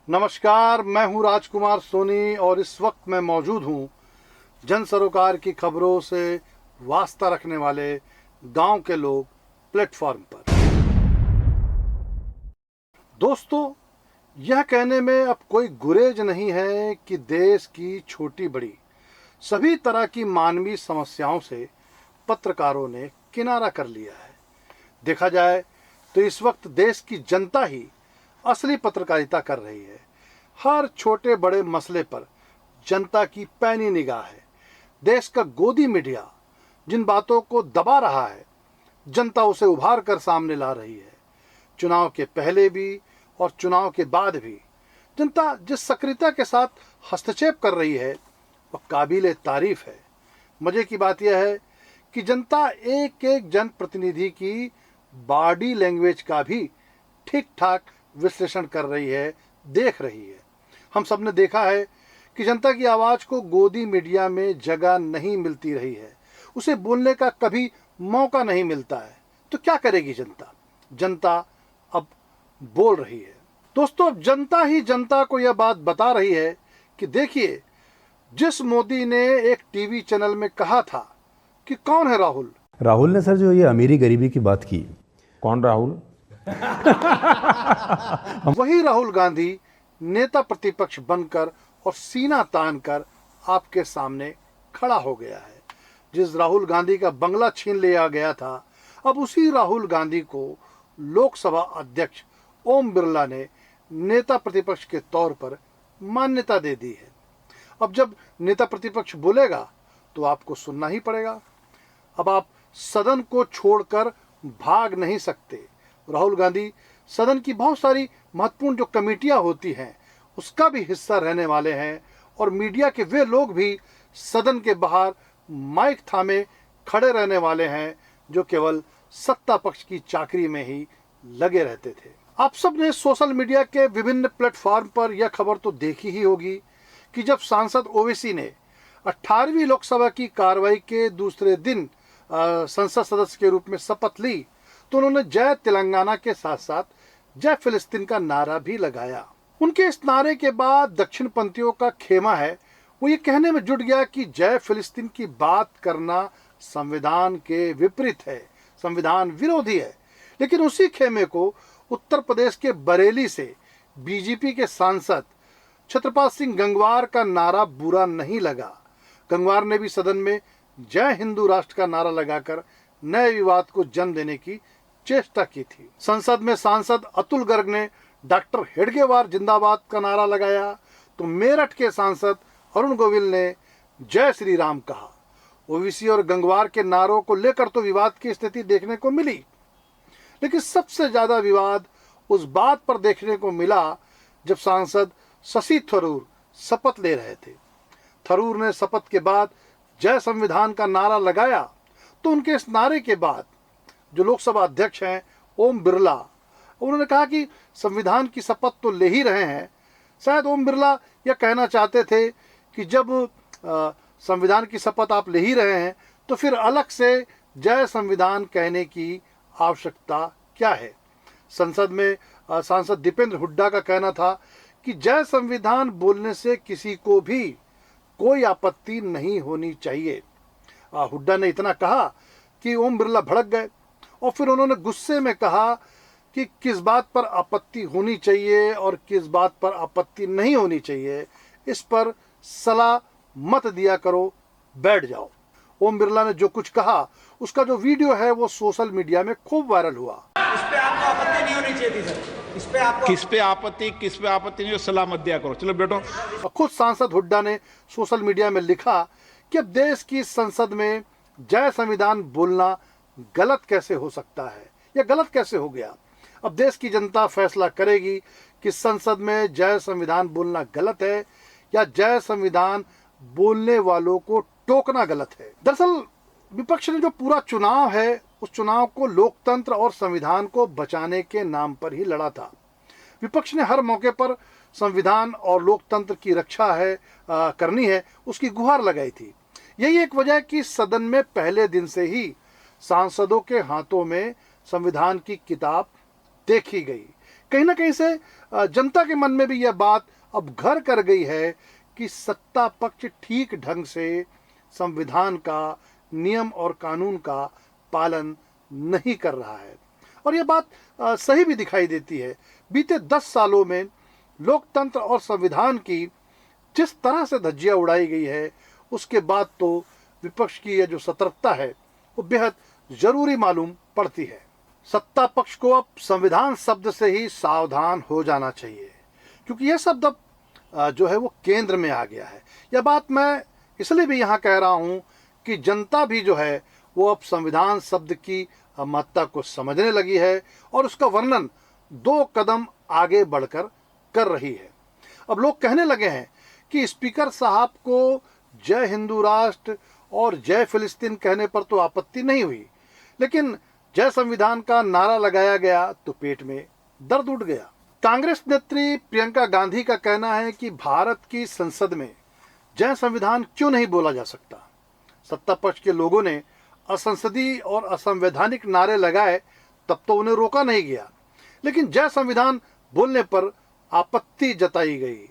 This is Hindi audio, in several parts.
नमस्कार, मैं हूं राजकुमार सोनी और इस वक्त मैं मौजूद हूं जन सरोकार की खबरों से वास्ता रखने वाले गांव के लोग प्लेटफॉर्म पर। दोस्तों, यह कहने में अब कोई गुरेज नहीं है कि देश की छोटी बड़ी सभी तरह की मानवीय समस्याओं से पत्रकारों ने किनारा कर लिया है। देखा जाए तो इस वक्त देश की जनता ही असली पत्रकारिता कर रही है। हर छोटे बड़े मसले पर जनता की पैनी निगाह है। देश का गोदी मीडिया जिन बातों को दबा रहा है, जनता उसे उभार कर सामने ला रही है। चुनाव के पहले भी और चुनाव के बाद भी जनता जिस सक्रियता के साथ हस्तक्षेप कर रही है वह काबिले तारीफ है। मजे की बात यह है कि जनता एक एक जनप्रतिनिधि की बॉडी लैंग्वेज का भी ठीक ठाक विश्लेषण कर रही है, देख रही है। हम सब ने देखा है कि जनता की आवाज को गोदी मीडिया में जगह नहीं मिलती रही है, उसे बोलने का कभी मौका नहीं मिलता है। तो क्या करेगी जनता? जनता अब बोल रही है। दोस्तों, अब जनता ही जनता को यह बात बता रही है कि देखिए, जिस मोदी ने एक टीवी चैनल में कहा था कि कौन है राहुल ने सर जो ये अमीरी गरीबी की बात की, कौन राहुल? वही राहुल गांधी नेता प्रतिपक्ष बनकर और सीना तानकर आपके सामने खड़ा हो गया है। जिस राहुल गांधी का बंगला छीन लिया गया था, अब उसी राहुल गांधी को लोकसभा अध्यक्ष ओम बिरला ने नेता प्रतिपक्ष के तौर पर मान्यता दे दी है। अब जब नेता प्रतिपक्ष बोलेगा तो आपको सुनना ही पड़ेगा। अब आप सदन को छोड़कर भाग नहीं सकते। राहुल गांधी सदन की बहुत सारी महत्वपूर्ण जो कमेटियां होती हैं उसका भी हिस्सा रहने वाले हैं और मीडिया के वे लोग भी सदन के बाहर माइक थामे खड़े रहने वाले हैं जो केवल सत्ता पक्ष की चाकरी में ही लगे रहते थे। आप सब ने सोशल मीडिया के विभिन्न प्लेटफॉर्म पर यह खबर तो देखी ही होगी कि जब सांसद ओवैसी ने 18वीं लोकसभा की कार्रवाई के दूसरे दिन संसद सदस्य के रूप में शपथ ली तो उन्होंने जय तेलंगाना के साथ साथ जय फिलिस्तीन का नारा भी लगाया। उनके इस नारे के बाद दक्षिण पंथियों का खेमा है वो ये कहने में जुट गया कि जय फिलिस्तीन की बात करना संविधान के विपरीत है, संविधान विरोधी है। लेकिन उसी खेमे को उत्तर प्रदेश के बरेली से बीजेपी के सांसद छत्रपाल सिंह गंगवार का नारा बुरा नहीं लगा। गंगवार ने भी सदन में जय हिंदू राष्ट्र का नारा लगाकर नए विवाद को जन्म देने की चेष्टा की थी। संसद में सांसद अतुल गर्ग ने डॉक्टर हेडगेवार जिंदाबाद का नारा लगाया तो मेरठ के सांसद अरुण गोविल ने जय श्री राम कहा। ओवैसी और गंगवार के नारों को लेकर तो विवाद की स्थिति देखने को मिली, लेकिन सबसे ज्यादा विवाद उस बात पर देखने को मिला जब सांसद शशि थरूर शपथ ले रहे थे। थरूर ने शपथ के बाद जय संविधान का नारा लगाया तो उनके इस नारे के बाद जो लोकसभा अध्यक्ष हैं ओम बिरला, उन्होंने कहा कि संविधान की शपथ तो ले ही रहे हैं। शायद ओम बिरला यह कहना चाहते थे कि जब संविधान की शपथ आप ले ही रहे हैं तो फिर अलग से जय संविधान कहने की आवश्यकता क्या है। संसद में सांसद दीपेंद्र हुड्डा का कहना था कि जय संविधान बोलने से किसी को भी कोई आपत्ति नहीं होनी चाहिए। हुड्डा ने इतना कहा कि ओम बिरला भड़क गए और फिर उन्होंने गुस्से में कहा कि किस बात पर आपत्ति होनी चाहिए और किस बात पर आपत्ति नहीं होनी चाहिए, इस पर सलाह मत दिया करो, बैठ जाओ। ओम बिरला ने जो कुछ कहा उसका जो वीडियो है वो सोशल मीडिया में खूब वायरल हुआ। इस पे आपको आपत्ति नहीं होनी चाहिए थी सर। इस पे आपको किस पे आपत्ति नहीं हो, सलाह मत दिया करो, चलो बैठो। और खुद सांसद हुड्डा ने सोशल मीडिया में लिखा कि अब देश की संसद में जय संविधान बोलना गलत कैसे हो सकता है, या गलत कैसे हो गया। अब देश की जनता फैसला करेगी कि संसद में जय संविधान बोलना गलत है या जय संविधान बोलने वालों को टोकना गलत है। दरअसल विपक्ष ने जो पूरा चुनाव है उस चुनाव को लोकतंत्र और संविधान को बचाने के नाम पर ही लड़ा था। विपक्ष ने हर मौके पर संविधान और लोकतंत्र की रक्षा करनी है उसकी गुहार लगाई थी। यही एक वजह कि सदन में पहले दिन से ही सांसदों के हाथों में संविधान की किताब देखी गई। कहीं ना कहीं से जनता के मन में भी यह बात अब घर कर गई है कि सत्ता पक्ष ठीक ढंग से संविधान का, नियम और कानून का पालन नहीं कर रहा है। और यह बात सही भी दिखाई देती है। बीते 10 सालों में लोकतंत्र और संविधान की जिस तरह से धज्जियां उड़ाई गई है, उसके बाद तो विपक्ष की यह जो सतर्कता है वो बेहद जरूरी मालूम पड़ती है। सत्ता पक्ष को अब संविधान शब्द से ही सावधान हो जाना चाहिए, क्योंकि यह शब्द अब जो है वो केंद्र में आ गया है। यह बात मैं इसलिए भी यहाँ कह रहा हूँ कि जनता भी जो है वो अब संविधान शब्द की महत्ता को समझने लगी है और उसका वर्णन 2 कदम आगे बढ़कर कर रही है। अब लोग कहने लगे हैं कि स्पीकर साहब को जय हिंदू राष्ट्र और जय फिलिस्तीन कहने पर तो आपत्ति नहीं हुई, लेकिन जय संविधान का नारा लगाया गया तो पेट में दर्द उठ गया। कांग्रेस नेत्री प्रियंका गांधी का कहना है कि भारत की संसद में जय संविधान क्यों नहीं बोला जा सकता। सत्ता पक्ष के लोगों ने असंसदीय और असंवैधानिक नारे लगाए तब तो उन्हें रोका नहीं गया, लेकिन जय संविधान बोलने पर आपत्ति जताई गई।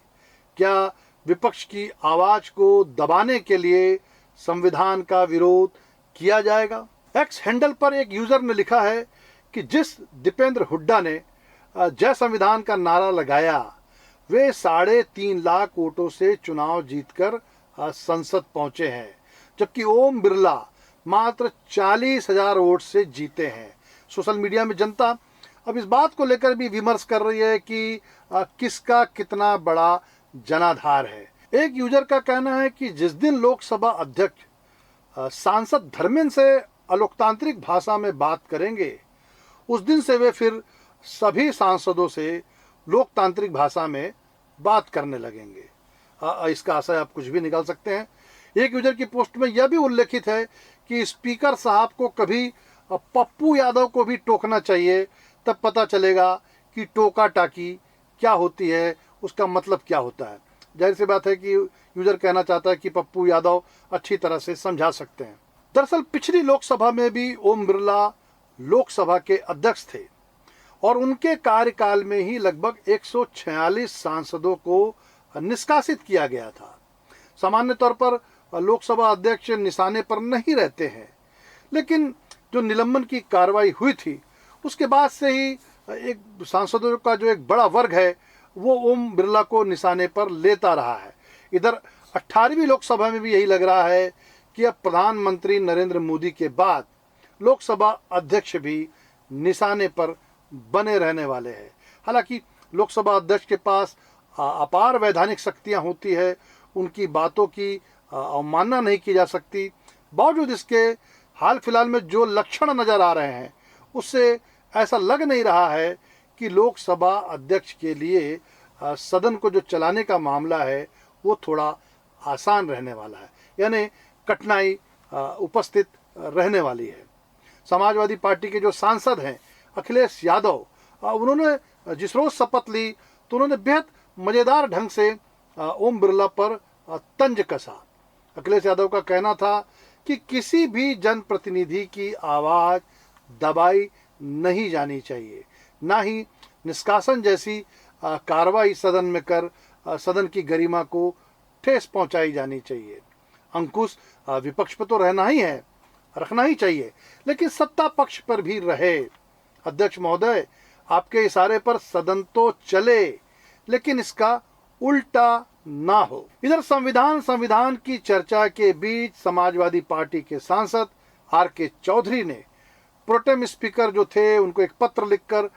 क्या विपक्ष की आवाज को दबाने के लिए संविधान का विरोध किया जाएगा? एक्स हैंडल पर एक यूजर ने लिखा है कि जिस दीपेंद्र हुड्डा ने जय संविधान का नारा लगाया वे 3.5 लाख वोटों से चुनाव जीतकर संसद पहुंचे हैं, जबकि ओम बिरला मात्र 40,000 वोट से जीते हैं। सोशल मीडिया में जनता अब इस बात को लेकर भी विमर्श कर रही है कि किसका कितना बड़ा जनाधार है। एक यूजर का कहना है कि जिस दिन लोकसभा अध्यक्ष सांसद धर्मेंद्र से अलोकतांत्रिक भाषा में बात करेंगे, उस दिन से वे फिर सभी सांसदों से लोकतांत्रिक भाषा में बात करने लगेंगे। इसका आशय आप कुछ भी निकाल सकते हैं। एक यूजर की पोस्ट में यह भी उल्लेखित है कि स्पीकर साहब को कभी पप्पू यादव को भी टोकना चाहिए, तब पता चलेगा कि टोका टाकी क्या होती है, उसका मतलब क्या होता है। जाहिर सी बात है कि यूजर कहना चाहता है कि पप्पू यादव अच्छी तरह से समझा सकते हैं। दरअसल पिछली लोकसभा में भी ओम बिरला लोकसभा के अध्यक्ष थे और उनके कार्यकाल में ही लगभग 146 सांसदों को निष्कासित किया गया था। सामान्य तौर पर लोकसभा अध्यक्ष निशाने पर नहीं रहते हैं, लेकिन जो निलंबन की कार्रवाई हुई थी उसके बाद से ही एक सांसदों का जो एक बड़ा वर्ग है वो ओम बिरला को निशाने पर लेता रहा है। इधर 18वीं लोकसभा में भी यही लग रहा है कि अब प्रधानमंत्री नरेंद्र मोदी के बाद लोकसभा अध्यक्ष भी निशाने पर बने रहने वाले हैं। हालांकि लोकसभा अध्यक्ष के पास अपार वैधानिक शक्तियां होती है, उनकी बातों की अवमानना नहीं की जा सकती। बावजूद इसके हाल फिलहाल में जो लक्षण नजर आ रहे हैं उससे ऐसा लग नहीं रहा है कि लोकसभा अध्यक्ष के लिए सदन को जो चलाने का मामला है वो थोड़ा आसान रहने वाला है, यानी कठिनाई उपस्थित रहने वाली है। समाजवादी पार्टी के जो सांसद हैं अखिलेश यादव, उन्होंने जिस रोज शपथ ली तो उन्होंने बेहद मजेदार ढंग से ओम बिरला पर तंज कसा। अखिलेश यादव का कहना था कि किसी भी जनप्रतिनिधि की आवाज दबाई नहीं जानी चाहिए, ना ही निष्कासन जैसी कार्रवाई सदन में कर सदन की गरिमा को ठेस पहुंचाई जानी चाहिए। अंकुश विपक्ष पर तो रहना ही है, रखना ही चाहिए, लेकिन सत्ता पक्ष पर भी रहे। अध्यक्ष महोदय, आपके इशारे पर सदन तो चले, लेकिन इसका उल्टा ना हो। इधर संविधान की चर्चा के बीच समाजवादी पार्टी के सांसद आर.के. चौधरी ने प्रोटेम स्पीकर जो थे उनको एक पत्र लिखकर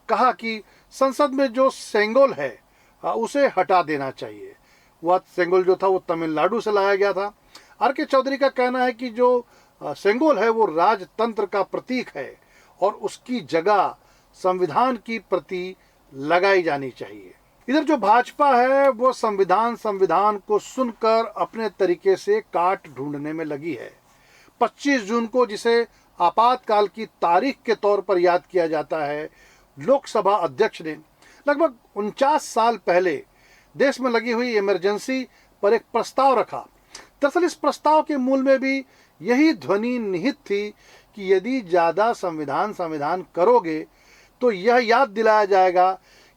कहा कि संसद में जो सेंगोल है उसे हटा देना चाहिए। वह सेंगोल जो था वो तमिलनाडु से लाया गया था। आर.के. चौधरी का कहना है कि जो सेंगोल है वो राजतंत्र का प्रतीक है और उसकी जगह संविधान की प्रति लगाई जानी चाहिए। इधर जो भाजपा है वो संविधान को सुनकर अपने तरीके से काट ढूंढने में लगी है। 25 जून को जिसे आपातकाल की तारीख के तौर पर याद किया जाता है, लोकसभा अध्यक्ष ने लगभग 49 साल पहले देश में लगी हुई इमरजेंसी पर एक प्रस्ताव रखा। दरअसल इस प्रस्ताव के मूल में भी यही ध्वनि निहित थी कि यदि ज्यादा संविधान करोगे तो यह याद दिलाया जाएगा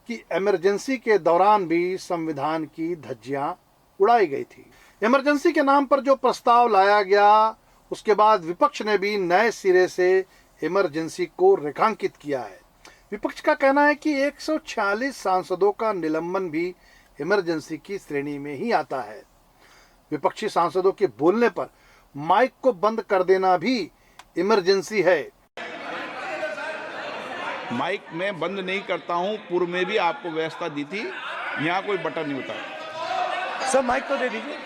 कि इमरजेंसी के दौरान भी संविधान की धज्जियां उड़ाई गई थी। इमरजेंसी के नाम पर जो प्रस्ताव लाया गया, उसके बाद विपक्ष ने भी नए सिरे से इमरजेंसी को रेखांकित किया है। विपक्ष का कहना है कि 146 सांसदों का निलंबन भी इमरजेंसी की श्रेणी में ही आता है। विपक्षी सांसदों के बोलने पर माइक को बंद कर देना भी इमरजेंसी है। माइक में बंद नहीं करता हूं, पूर्व में भी आपको व्यवस्था दी थी, यहाँ कोई बटन नहीं होता। सर माइक तो दे दीजिए।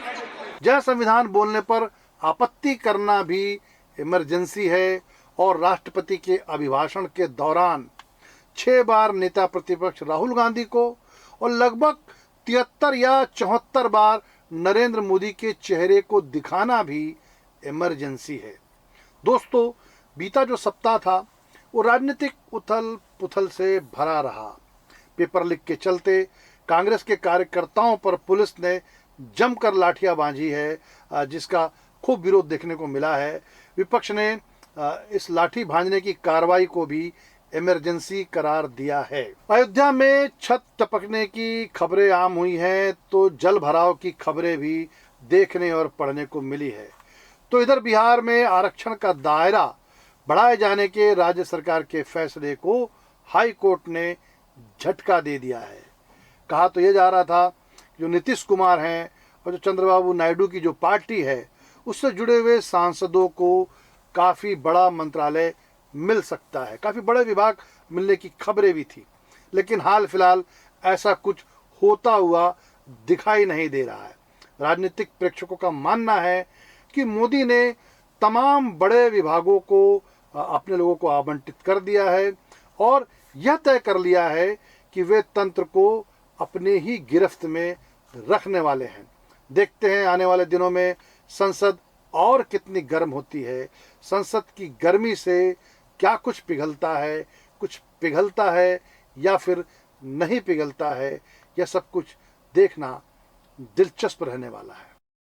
जय संविधान बोलने पर आपत्ति करना भी इमरजेंसी है। और राष्ट्रपति के अभिभाषण के दौरान 6 बार नेता प्रतिपक्ष राहुल गांधी को और लगभग 73 या 74 बार नरेंद्र मोदी के चेहरे को दिखाना भी इमरजेंसी है। दोस्तों, बीता जो सप्ताह था वो राजनीतिक उथल पुथल से भरा रहा। पेपर लीक के चलते कांग्रेस के कार्यकर्ताओं पर पुलिस ने जमकर लाठियां बांधी है, जिसका खूब विरोध देखने को मिला है। विपक्ष ने इस लाठी भांजने की कार्रवाई को भी इमरजेंसी करार दिया है। अयोध्या में छत टपकने की खबरें आम हुई हैं, तो जल भराव की खबरें भी देखने और पढ़ने को मिली है। तो इधर बिहार में आरक्षण का दायरा बढ़ाए जाने के राज्य सरकार के फैसले को हाई कोर्ट ने झटका दे दिया है। कहा तो यह जा रहा था जो नीतीश कुमार हैं और जो चंद्रबाबू नायडू की जो पार्टी है, उससे जुड़े हुए सांसदों को काफ़ी बड़ा मंत्रालय मिल सकता है, काफ़ी बड़े विभाग मिलने की खबरें भी थी। लेकिन हाल फिलहाल ऐसा कुछ होता हुआ दिखाई नहीं दे रहा है। राजनीतिक प्रेक्षकों का मानना है कि मोदी ने तमाम बड़े विभागों को अपने लोगों को आवंटित कर दिया है और यह तय कर लिया है कि वे तंत्र को अपने ही गिरफ्त में रखने वाले हैं। देखते हैं आने वाले दिनों में संसद और कितनी गर्म होती है, संसद की गर्मी से क्या कुछ पिघलता है या फिर नहीं पिघलता है। यह सब कुछ देखना दिलचस्प रहने वाला है।